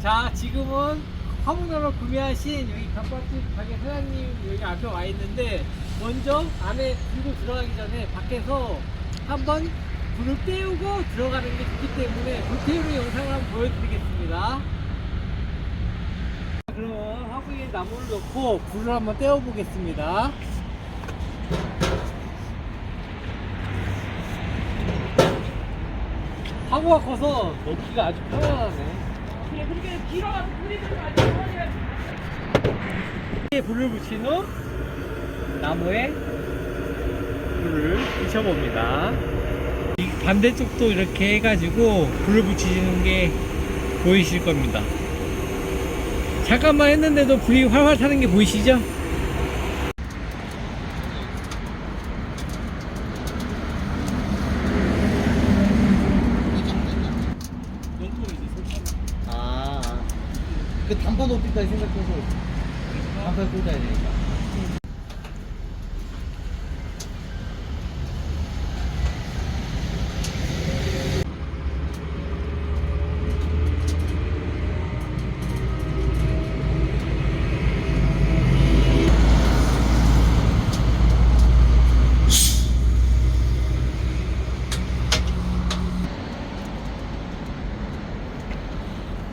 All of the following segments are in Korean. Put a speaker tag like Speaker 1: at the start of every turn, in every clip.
Speaker 1: 자, 지금은 화분으로 구매하신 여기 감바집 가게 사장님 여기 앞에 와 있는데, 먼저 안에 들고 들어가기 전에 밖에서 한번 불을 떼우고 들어가는 게 좋기 때문에 불 태우는 영상을 한번 보여드리겠습니다. 그러면 화분에 나무를 넣고 불을 한번 떼워 보겠습니다. 화구가 커서 넣기가 아주 편안하네. 그렇게 길어가서 불이 들어가지. 불을 붙인 후 나무에 불을 붙여봅니다. 이 반대쪽도 이렇게 해가지고 불을 붙이는 게 보이실 겁니다. 잠깐만 했는데도 불이 활활 타는 게 보이시죠?
Speaker 2: 그 단판 어디까지 생각해서 단판 꽂아야 되니까.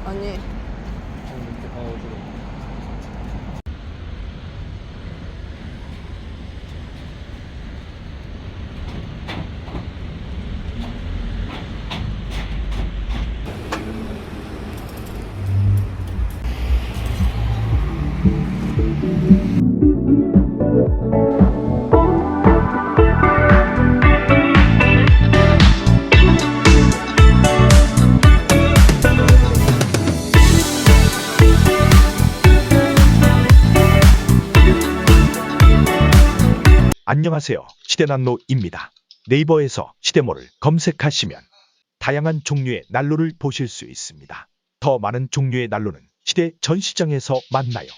Speaker 3: 아니
Speaker 4: 안녕하세요. 시대난로입니다. 네이버에서 시대모를 검색하시면 다양한 종류의 난로를 보실 수 있습니다. 더 많은 종류의 난로는 시대 전시장에서 만나요.